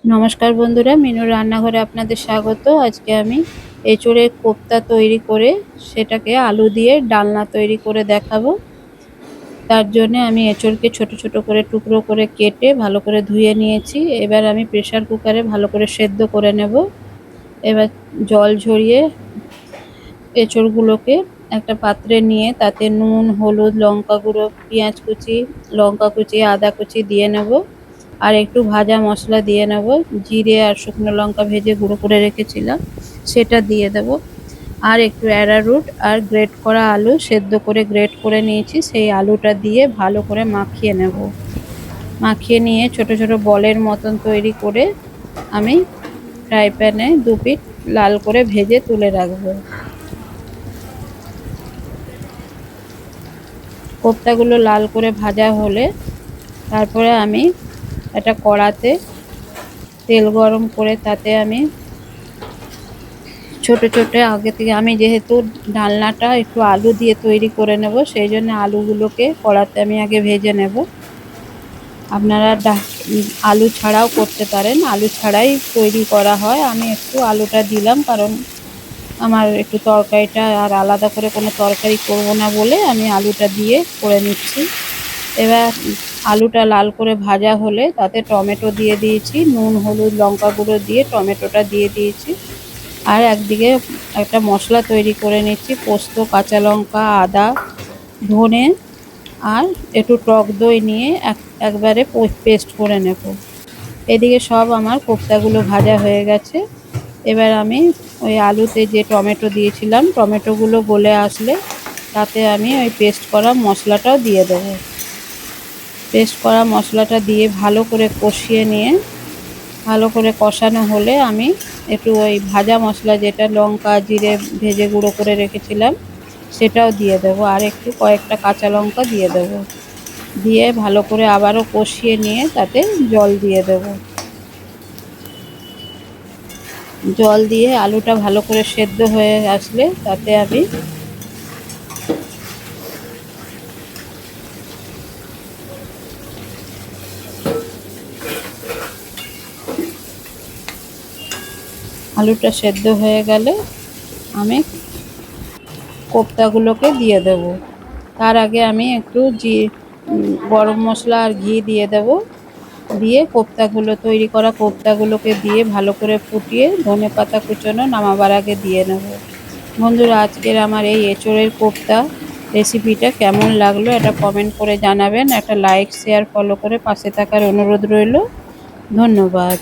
নমস্কার বন্ধুরা, মিনুর রান্নাঘরে আপনাদের স্বাগত। আজকে আমি এঁচোড়ের কোপ্তা তৈরি করে সেটাকে আলু দিয়ে ডালনা তৈরি করে দেখাবো। তার জন্য আমি এঁচোড়কে ছোট ছোট করে টুকরো করে কেটে ভালো করে ধুয়ে নিয়েছি। এবার আমি প্রেসার কুকারে ভালো করে সেদ্ধ করে নেব। এবার জল ঝরিয়ে এঁচোড়গুলোকে একটা পাত্রে নিয়ে তাতে নুন, হলুদ, লঙ্কা গুঁড়ো, পেঁয়াজ কুচি, লঙ্কা কুচি, আদা কুচি দিয়ে নেব। আর একটু ভাজা মশলা দিয়ে নেব। জিরে আর শুকনো লঙ্কা ভেজে গুঁড়ো করে রেখেছিলাম, সেটা দিয়ে দেব। আর একটু অ্যারারুট আর গ্রেট করা আলু সেদ্ধ করে গ্রেট করে নিয়েছি, সেই আলুটা দিয়ে ভালো করে মাখিয়ে নেব। মাখিয়ে নিয়ে ছোট ছোট বলের মতন তৈরি করে আমি ফ্রাই প্যানে 2 পিঠ লাল করে ভেজে তুলে রাখবো। কোপ্তাগুলো লাল করে ভাজা হলে তারপরে আমি একটা কড়াতে তেল গরম করে তাতে আমি ছোট ছোট আগে থেকে আমি যেহেতু ডালনাটা একটু আলু দিয়ে তৈরি করে নেব, সেই জন্য আলুগুলোকে কড়াতে আমি আগে ভেজে নেব। আপনারা আলু ছাড়াও করতে পারেন, আলু ছাড়াই তৈরি করা হয়। আমি একটু আলুটা দিলাম কারণ আমার একটু তরকারিটা আর আলাদা করে কোনো তরকারি করব না বলে আমি আলুটা দিয়ে করে নিচ্ছি। এবার আলুটা লাল করে ভাজা হলে তাতে টমেটো দিয়ে দিয়েছি, নুন, হলুদ, লঙ্কা গুঁড়ো দিয়ে টমেটোটা দিয়ে দিয়েছি। আর একদিকে একটা মশলা তৈরি করে নিচ্ছি, পোস্ত, কাঁচা লঙ্কা, আদা, ধনে আর একটু টক দই নিয়ে একবারে পেস্ট করে নেব। এদিকে সব আমার কোপ্তাগুলো ভাজা হয়ে গেছে। এবার আমি ওই আলুতে যে টমেটো দিয়েছিলাম, টমেটোগুলো গলে আসলে তাতে আমি ওই পেস্ট করা মশলাটাও দিয়ে দেবো। পেস্ট করা মশলাটা দিয়ে ভালো করে কষিয়ে নিয়ে ভালো করে কষানো হলে আমি একটু ওই ভাজা মশলা, যেটা লঙ্কা জিরে ভেজে গুঁড়ো করে রেখেছিলাম, সেটাও দিয়ে দেবো। আর একটু কয়েকটা কাঁচা লঙ্কা দিয়ে দেবো। দিয়ে ভালো করে আবারও কষিয়ে নিয়ে তাতে জল দিয়ে দেবো। জল দিয়ে আলুটা ভালো করে সেদ্ধ হয়ে আসলে তাতে আমি আলুটা সেদ্ধ হয়ে গেলে আমি কোপ্তাগুলোকে দিয়ে দেব। তার আগে আমি একটু গরম মশলা আর ঘি দিয়ে দেব। দিয়ে তৈরি করা কোপ্তাগুলোকে দিয়ে ভালো করে ফুটিয়ে ধনেপাতা কুচোনো নামাবার আগে দিয়ে নেব। বন্ধুরা, আজকের আমার এই এঁচোড়ের কোপ্তা রেসিপিটা কেমন লাগলো এটা কমেন্ট করে জানাবেন। একটা লাইক, শেয়ার, ফলো করে পাশে থাকার অনুরোধ রইল। ধন্যবাদ।